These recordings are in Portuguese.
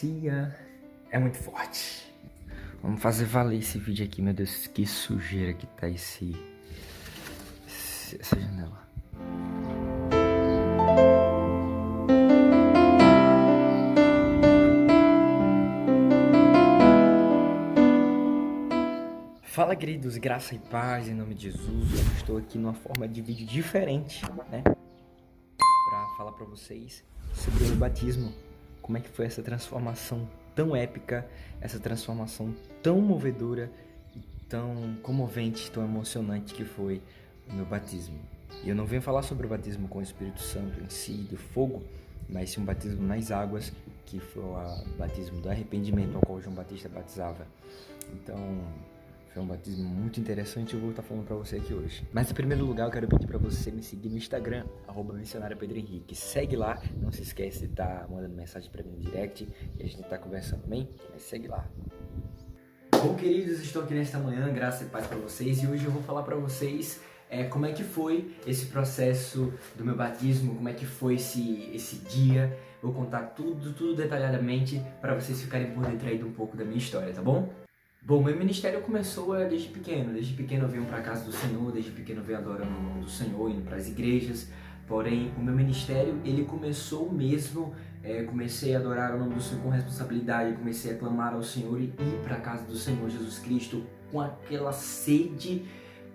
merecia é muito forte. Vamos fazer valer esse vídeo aqui, meu Deus, que sujeira que tá essa janela. Fala, queridos, graça e paz em nome de Jesus. Eu estou aqui numa forma de vídeo diferente, né? Pra falar pra vocês sobre o meu batismo. Como é que foi essa transformação tão épica, essa transformação tão movedora e tão comovente, tão emocionante que foi o meu batismo. E eu não venho falar sobre o batismo com o Espírito Santo em si, do fogo, mas sim um batismo nas águas, que foi o batismo do arrependimento ao qual João Batista batizava. Então, foi um batismo muito interessante e eu vou estar falando pra você aqui hoje. Mas em primeiro lugar eu quero pedir pra você me seguir no Instagram, @missionariopedrohenrique. Segue lá, não se esquece de estar mandando mensagem pra mim no direct e a gente tá conversando, bem? Mas segue lá. Bom, queridos, estou aqui nesta manhã, graça e paz pra vocês, e hoje eu vou falar pra vocês como é que foi esse processo do meu batismo, como é que foi esse dia. Vou contar tudo detalhadamente para vocês ficarem por dentro aí de um pouco da minha história, tá bom? Bom, meu ministério começou desde pequeno. Desde pequeno eu venho para a casa do Senhor, desde pequeno eu venho adorando o nome do Senhor, indo para as igrejas. Porém, o meu ministério, ele começou mesmo, comecei a adorar o nome do Senhor com responsabilidade, comecei a clamar ao Senhor e ir para a casa do Senhor Jesus Cristo com aquela sede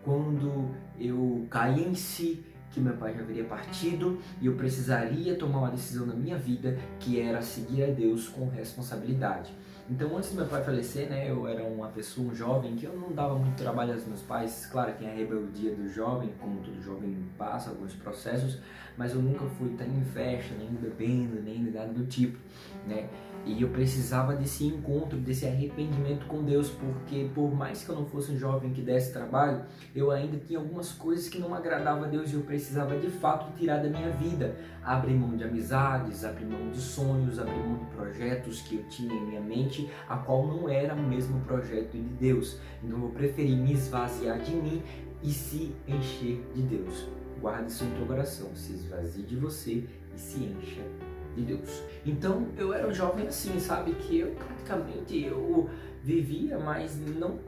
quando eu caí em si, que meu pai já haveria partido e eu precisaria tomar uma decisão na minha vida, que era seguir a Deus com responsabilidade. Então, antes do meu pai falecer, né, eu era uma pessoa, um jovem, que eu não dava muito trabalho aos meus pais. Claro que a rebeldia do jovem, como todo jovem passa alguns processos, mas eu nunca fui estar em festa, nem bebendo, nem nada do tipo, né? E eu precisava desse encontro, desse arrependimento com Deus, porque por mais que eu não fosse um jovem que desse trabalho, eu ainda tinha algumas coisas que não agradavam a Deus e eu precisava de fato tirar da minha vida. Abrir mão de amizades, abrir mão de sonhos, abrir mão de projetos que eu tinha em minha mente, a qual não era o mesmo projeto de Deus. Então eu preferi me esvaziar de mim e se encher de Deus. Guarde isso em teu coração, se esvazie de você e se encha de Deus. Então eu era um jovem assim, sabe, que eu praticamente vivia, mas não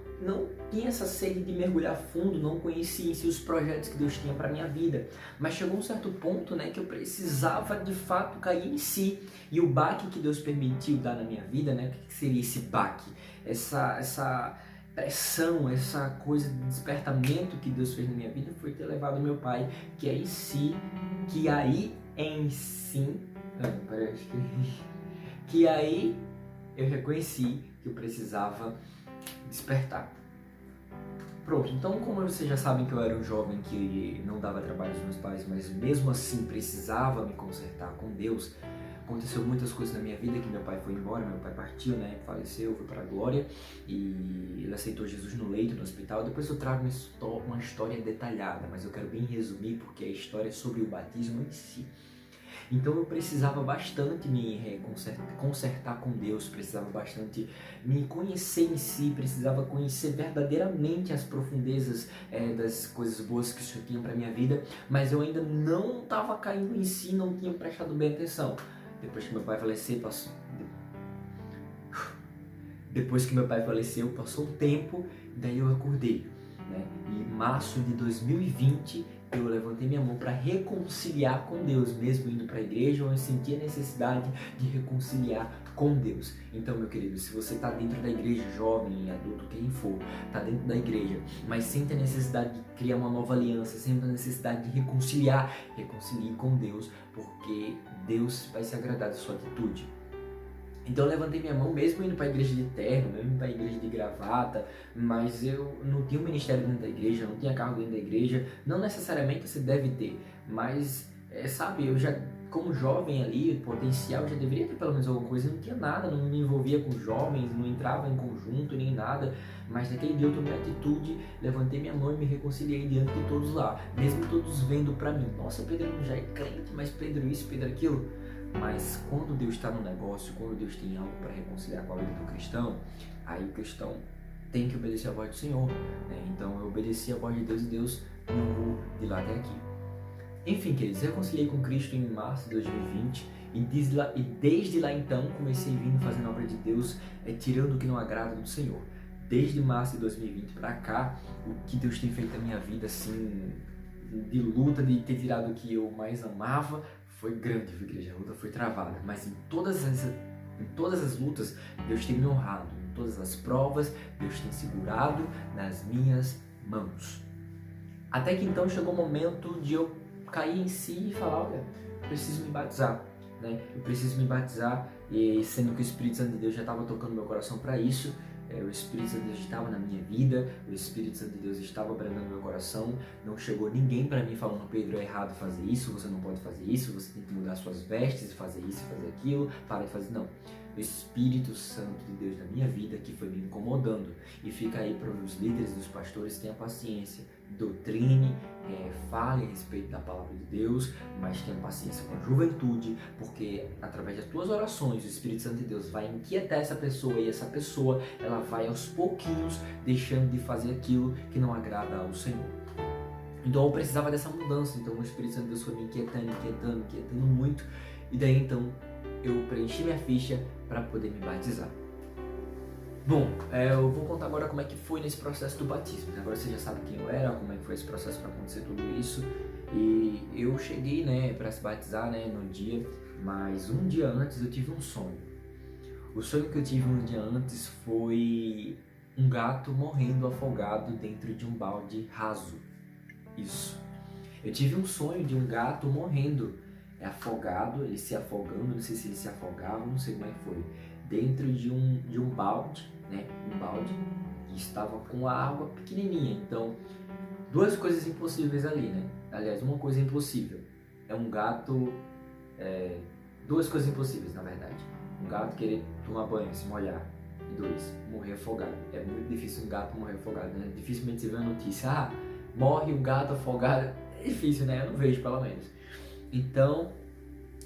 tinha essa sede de mergulhar fundo, não conhecia em si os projetos que Deus tinha para minha vida. Mas chegou um certo ponto, né, que eu precisava de fato cair em si. E o baque que Deus permitiu dar na minha vida, né, o que seria esse baque? Essa pressão, essa coisa de despertamento que Deus fez na minha vida foi ter levado meu pai, que aí eu reconheci que eu precisava despertar. Pronto, então como vocês já sabem que eu era um jovem que não dava trabalho aos meus pais, mas mesmo assim precisava me consertar com Deus, aconteceu muitas coisas na minha vida, que meu pai foi embora, meu pai partiu, né, faleceu, foi para a glória, e ele aceitou Jesus no leito, no hospital. Depois eu trago uma história detalhada, mas eu quero bem resumir porque a história é sobre o batismo em si. Então eu precisava bastante me consertar com Deus, precisava bastante me conhecer em si, precisava conhecer verdadeiramente as profundezas das coisas boas que o Senhor tinha para minha vida, mas eu ainda não estava caindo em si, não tinha prestado bem atenção. Depois que meu pai faleceu, passou um tempo, daí eu acordei, né? E em março de 2020 eu levantei minha mão para reconciliar com Deus, mesmo indo para a igreja, onde eu sentia a necessidade de reconciliar com Deus. Então, meu querido, se você está dentro da igreja, jovem, adulto, quem for, está dentro da igreja, mas sente a necessidade de criar uma nova aliança, sente a necessidade de reconcilie com Deus, porque Deus vai se agradar da sua atitude. Então eu levantei minha mão, mesmo indo para a igreja de terno, mesmo indo para a igreja de gravata, mas eu não tinha um ministério dentro da igreja, não tinha cargo dentro da igreja. Não necessariamente você deve ter, mas sabe, eu já, como jovem ali, potencial, já deveria ter pelo menos alguma coisa. Eu não tinha nada, não me envolvia com jovens, não entrava em conjunto nem nada, mas naquele dia eu tomei atitude, levantei minha mão e me reconciliei diante de todos lá, mesmo todos vendo para mim: nossa, Pedro já é crente, mas Pedro isso, Pedro aquilo. Mas quando Deus está no negócio, quando Deus tem algo para reconciliar com a vida do cristão, aí o cristão tem que obedecer a voz do Senhor, né? Então eu obedeci a voz de Deus e Deus me honrou de lá até aqui. Enfim, queridos, reconciliei com Cristo em março de 2020 e desde lá então comecei vindo fazendo a obra de Deus, tirando o que não agrada do Senhor. Desde março de 2020 para cá, o que Deus tem feito na minha vida, assim, de luta, de ter tirado o que eu mais amava, foi grande, viu, igreja? A luta foi travada, mas em todas as lutas, Deus tem me honrado. Em todas as provas, Deus tem segurado nas minhas mãos. Até que então chegou o momento de eu cair em si e falar, olha, eu preciso me batizar, né? Eu preciso me batizar, e sendo que o Espírito Santo de Deus já estava tocando meu coração para isso, o Espírito Santo de Deus estava na minha vida, o Espírito Santo de Deus estava brandando meu coração, não chegou ninguém para mim falando, Pedro, é errado fazer isso, você não pode fazer isso, você tem que mudar suas vestes e fazer isso e fazer aquilo, para de fazer, não. O Espírito Santo de Deus na minha vida que foi me incomodando. E fica aí para os líderes, dos pastores, tenham paciência, doutrine, fale a respeito da palavra de Deus, mas tenha paciência com a juventude, porque através das tuas orações o Espírito Santo de Deus vai inquietar essa pessoa, e essa pessoa ela vai aos pouquinhos deixando de fazer aquilo que não agrada ao Senhor. Então eu precisava dessa mudança, então o Espírito Santo de Deus foi me inquietando muito, e daí então eu preenchi minha ficha para poder me batizar. Bom, eu vou contar agora como é que foi nesse processo do batismo. Agora você já sabe quem eu era, como é que foi esse processo para acontecer tudo isso. E eu cheguei, né, para se batizar, né, no dia, mas um dia antes eu tive um sonho. O sonho que eu tive um dia antes foi um gato morrendo afogado dentro de um balde raso. Isso. Eu tive um sonho de um gato morrendo afogado, ele se afogando, não sei se ele se afogava, não sei como é que foi, dentro de um balde, né? Um balde que estava com a água pequenininha. Então, duas coisas impossíveis ali, né? Aliás, uma coisa impossível é um gato, duas coisas impossíveis, na verdade. Um gato querer tomar banho, se molhar. E dois, morrer afogado. É muito difícil um gato morrer afogado, né? Dificilmente você vê a notícia, morre um gato afogado. É difícil, né? Eu não vejo, pelo menos. Então,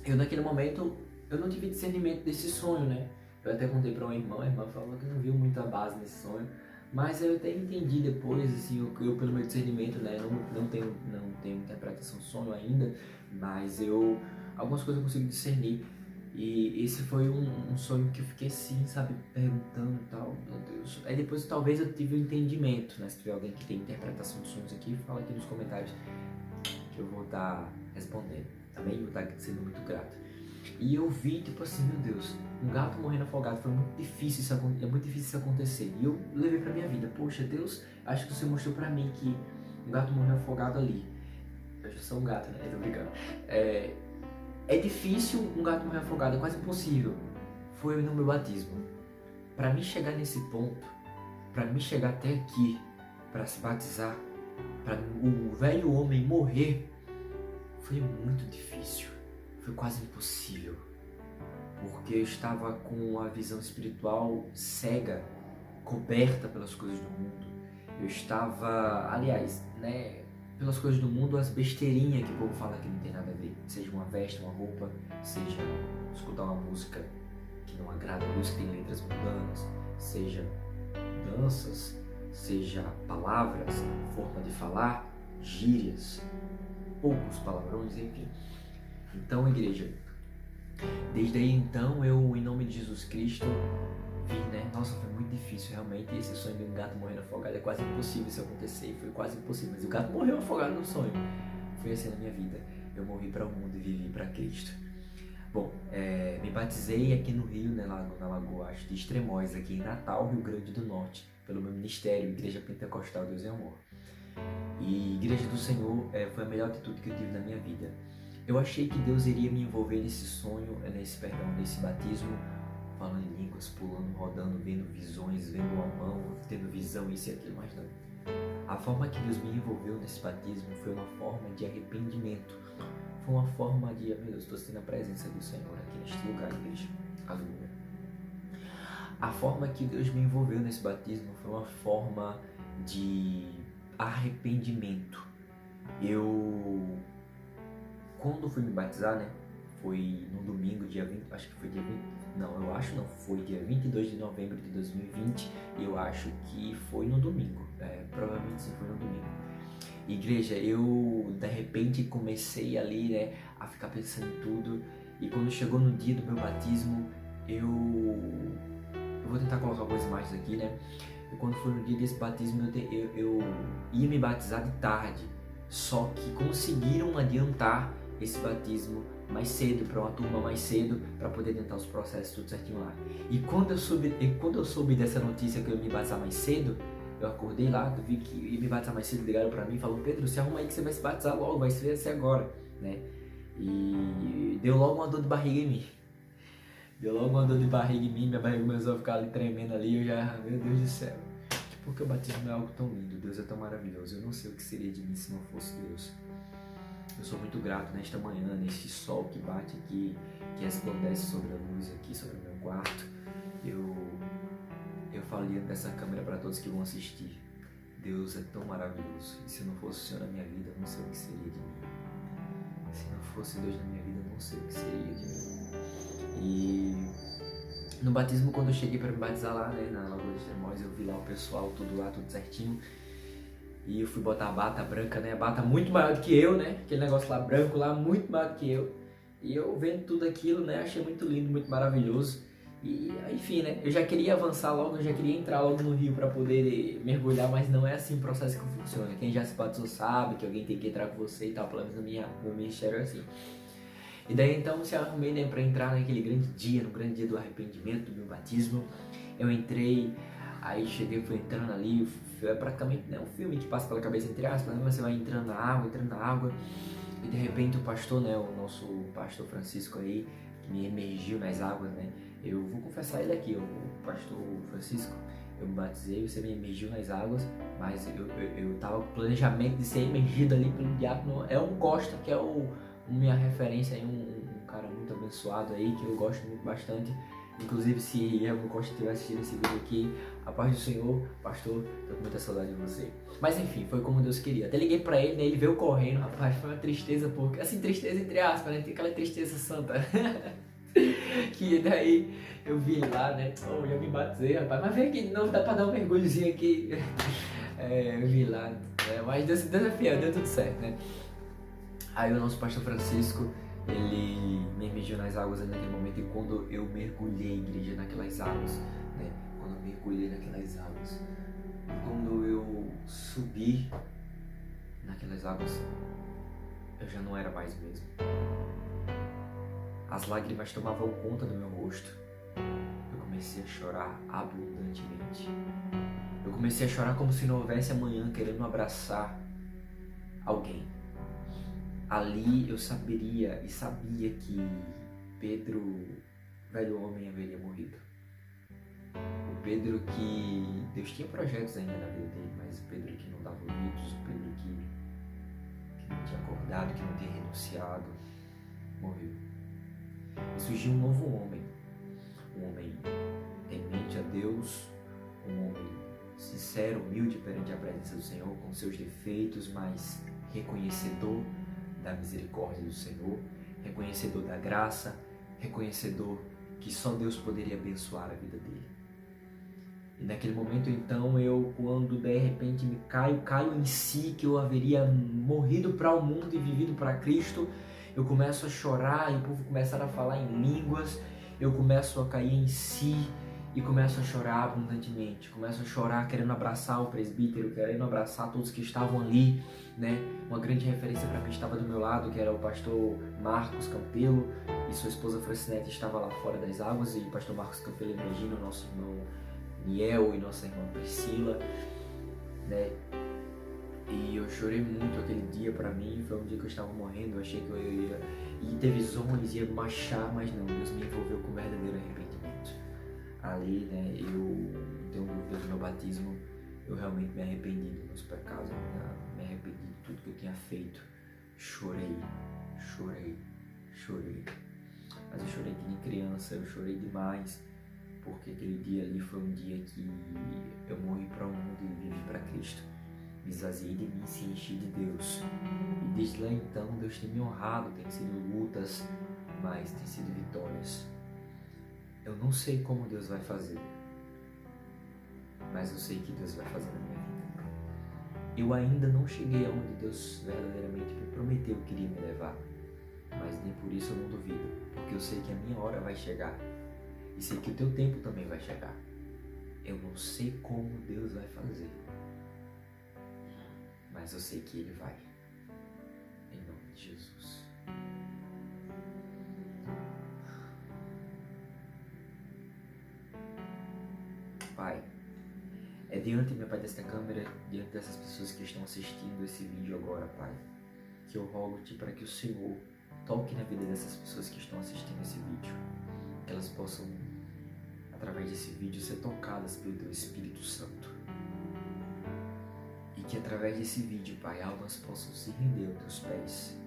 eu naquele momento, eu não tive discernimento desse sonho, né? Eu até contei para uma irmã, a irmã falou que não viu muita base nesse sonho, mas eu até entendi depois, assim, eu pelo meu discernimento, né? Não tenho interpretação do sonho ainda, mas algumas coisas eu consigo discernir. E esse foi um sonho que eu fiquei assim, sabe, perguntando e tal, meu Deus. Aí depois talvez eu tive um entendimento, né? Se tiver alguém que tem interpretação de sonhos aqui, fala aqui nos comentários que eu vou estar respondendo. Também vou estar sendo muito grato. E eu vi, tipo assim, meu Deus, um gato morrendo afogado, foi muito difícil isso acontecer. E eu levei pra minha vida, poxa, Deus, acho que você mostrou pra mim que um gato morreu afogado ali. Eu já sou um gato, né? Tô brincando. É difícil um gato morrer afogado, é quase impossível. Foi no meu batismo. Pra mim chegar nesse ponto, pra mim chegar até aqui, pra se batizar, para o velho homem morrer, foi muito difícil, foi quase impossível, porque eu estava com a visão espiritual cega, coberta pelas coisas do mundo. Eu estava, aliás, né, pelas coisas do mundo, as besteirinhas que o povo fala que não tem nada a ver, seja uma veste, uma roupa, seja escutar uma música que não agrada a Deus, que tem letras mundanas, seja danças, seja palavras, forma de falar, gírias, poucos palavrões, enfim. Então, igreja, desde aí então eu, em nome de Jesus Cristo, vi, né? Nossa, foi muito difícil realmente. Esse sonho de um gato morrendo afogado é quase impossível isso acontecer, foi quase impossível. Mas o gato morreu afogado no sonho. Foi assim na minha vida. Eu morri para o mundo e vivi para Cristo. Bom, me batizei aqui no Rio, né, na Lagoa de Extremóis, aqui em Natal, Rio Grande do Norte, pelo meu ministério, Igreja Pentecostal Deus e Amor. E Igreja do Senhor foi a melhor atitude que eu tive na minha vida. Eu achei que Deus iria me envolver nesse sonho, nesse batismo, falando em línguas, pulando, rodando, vendo visões, vendo uma mão, tendo visão, isso e aquilo, mas não. A forma que Deus me envolveu nesse batismo foi uma forma de arrependimento. Foi uma forma de, meu Deus, estou sentindo a presença do Senhor aqui neste lugar, igreja. Aleluia. A forma que Deus me envolveu nesse batismo foi uma forma de arrependimento. Quando fui me batizar, né, foi no domingo, dia 20, acho que foi dia 20, foi dia 22 de novembro de 2020, e eu acho que foi no domingo, provavelmente sim, foi no domingo. Igreja, eu de repente comecei ali, né, a ficar pensando em tudo, e quando chegou no dia do meu batismo, eu vou tentar colocar algumas imagens aqui, né? E quando foi no dia desse batismo, eu ia me batizar de tarde, só que conseguiram adiantar esse batismo mais cedo, para uma turma mais cedo, para poder adiantar os processos tudo certinho lá. E quando eu soube dessa notícia que eu ia me batizar mais cedo, eu acordei lá, vi que ia me batizar mais cedo, ligaram para mim e falaram: Pedro, se arruma aí que você vai se batizar logo, vai ser agora, né? E deu logo uma dor de barriga em mim. Deu logo uma dor de barriga em mim, minha barriga começou a ficar ali tremendo ali, eu já, meu Deus do céu. Porque o batismo é algo tão lindo, Deus é tão maravilhoso, eu não sei o que seria de mim se não fosse Deus. Eu sou muito grato nesta manhã, neste sol que bate aqui, que resplandece sobre a luz aqui, sobre o meu quarto. Eu falo diante dessa câmera para todos que vão assistir. Deus é tão maravilhoso, e se não fosse o Senhor na minha vida, eu não sei o que seria de mim. Se não fosse Deus na minha vida, eu não sei o que seria de mim. E no batismo, quando eu cheguei para me batizar lá, né, na Lagoa dos Tremóis, eu vi lá o pessoal, tudo lá, tudo certinho. E eu fui botar a bata branca, né, a bata muito maior do que eu, né, aquele negócio lá branco lá, muito maior do que eu. E eu vendo tudo aquilo, né, achei muito lindo, muito maravilhoso. E enfim, né, eu já queria avançar logo, eu já queria entrar logo no rio para poder mergulhar, mas não é assim o processo que funciona. Quem já se batizou sabe que alguém tem que entrar com você e tal, pelo menos no ministério é assim. E daí então se arrumei, né, para entrar naquele grande dia, no grande dia do arrependimento, do meu batismo. Eu entrei, aí cheguei, fui entrando ali, é praticamente, né, um filme que passa pela cabeça entre aspas, né, você vai entrando na água, e de repente o pastor, né, o nosso pastor Francisco aí, que me emergiu nas águas, né, eu vou confessar ele aqui, o pastor Francisco, eu me batizei, você me emergiu nas águas, mas eu tava com planejamento de ser emergido ali pelo diácono, é um Costa, que é minha referência aí, um cara muito abençoado aí, que eu gosto muito bastante. Inclusive, se Elmo Costa estiver assistindo esse vídeo aqui, a paz do Senhor, pastor, tô com muita saudade de você. Mas enfim, foi como Deus queria. Até liguei pra ele, né, ele veio correndo, rapaz, foi uma tristeza, porque, assim, tristeza entre aspas, né, tem aquela tristeza santa. Que daí eu vi lá, né, oh, eu me batizei, rapaz, mas vem aqui, não dá pra dar um mergulhozinho aqui. Eu vi lá, né, mas Deus é fiel, deu tudo certo, né. Aí o nosso pastor Francisco, ele me emergiu nas águas ali naquele momento, e quando eu mergulhei, igreja, naquelas águas, né? Quando eu mergulhei naquelas águas, quando eu subi naquelas águas, eu já não era mais mesmo. As lágrimas tomavam conta do meu rosto. Eu comecei a chorar abundantemente. Eu comecei a chorar como se não houvesse amanhã, querendo abraçar alguém. Ali eu sabia que Pedro, velho homem, haveria morrido. O Pedro que Deus tinha projetos ainda na vida dele, mas o Pedro que não dava ouvidos, o Pedro que não tinha acordado, que não tinha renunciado, morreu. E surgiu um novo homem, um homem temente a Deus, um homem sincero, humilde perante a presença do Senhor, com seus defeitos, mas reconhecedor da misericórdia do Senhor, reconhecedor da graça, reconhecedor que só Deus poderia abençoar a vida dele. E naquele momento então quando de repente me caio em si, que eu haveria morrido para o mundo e vivido para Cristo, eu começo a chorar e o povo começa a falar em línguas, eu começo a cair em si e começo a chorar abundantemente, começo a chorar querendo abraçar o presbítero, querendo abraçar todos que estavam ali, né? Uma grande referência para mim estava do meu lado, que era o pastor Marcos Campelo, e sua esposa Francinete estava lá fora das águas, e o pastor Marcos Campelo emergindo, o nosso irmão Niel e nossa irmã Priscila, né? E eu chorei muito aquele dia. Para mim foi um dia que eu estava morrendo, eu achei que eu ia ter visões, ia marchar, mas não, Deus me envolveu com verdadeiro arrependimento. Ali, né, eu tenho dúvida do meu batismo, eu realmente me arrependi dos meus pecados, me arrependi de tudo que eu tinha feito. Chorei. Mas eu chorei que nem criança, eu chorei demais, porque aquele dia ali foi um dia que eu morri para o mundo e vivi para Cristo. Me esvaziei de mim, se enchi de Deus. E desde lá então, Deus tem me honrado, tem sido lutas, mas tem sido vitórias. Eu não sei como Deus vai fazer, mas eu sei que Deus vai fazer na minha vida. Eu ainda não cheguei aonde Deus verdadeiramente me prometeu que iria me levar, mas nem por isso eu não duvido, porque eu sei que a minha hora vai chegar e sei que o teu tempo também vai chegar. Eu não sei como Deus vai fazer, mas eu sei que Ele vai, em nome de Jesus. Pai, é diante, meu Pai, desta câmera, diante dessas pessoas que estão assistindo esse vídeo agora, Pai, que eu rogo-te para que o Senhor toque na vida dessas pessoas que estão assistindo esse vídeo, que elas possam, através desse vídeo, ser tocadas pelo Teu Espírito Santo, e que através desse vídeo, Pai, almas possam se render aos Teus pés.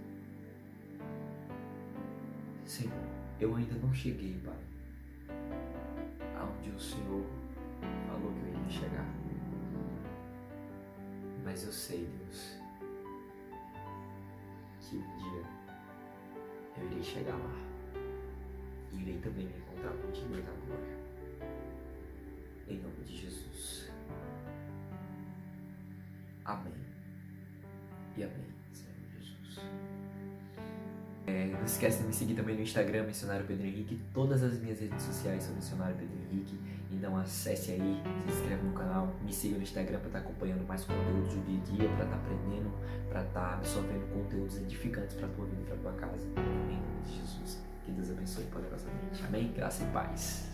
Senhor, eu ainda não cheguei, Pai, aonde o Senhor falou que eu iria chegar, mas eu sei, Deus, que um dia eu irei chegar lá e irei também me encontrar contigo na glória, em nome de Jesus. Amém e amém, Senhor Jesus. Não esquece de me seguir também no Instagram, Missionário Pedro Henrique. Todas as minhas redes sociais são Missionário Pedro Henrique. Então acesse aí, se inscreve no canal, me siga no Instagram para estar acompanhando mais conteúdos do dia a dia, para estar aprendendo, para estar absorvendo conteúdos edificantes para a tua vida e para a tua casa. Em nome de Jesus. Que Deus abençoe poderosamente. Amém? Graça e paz.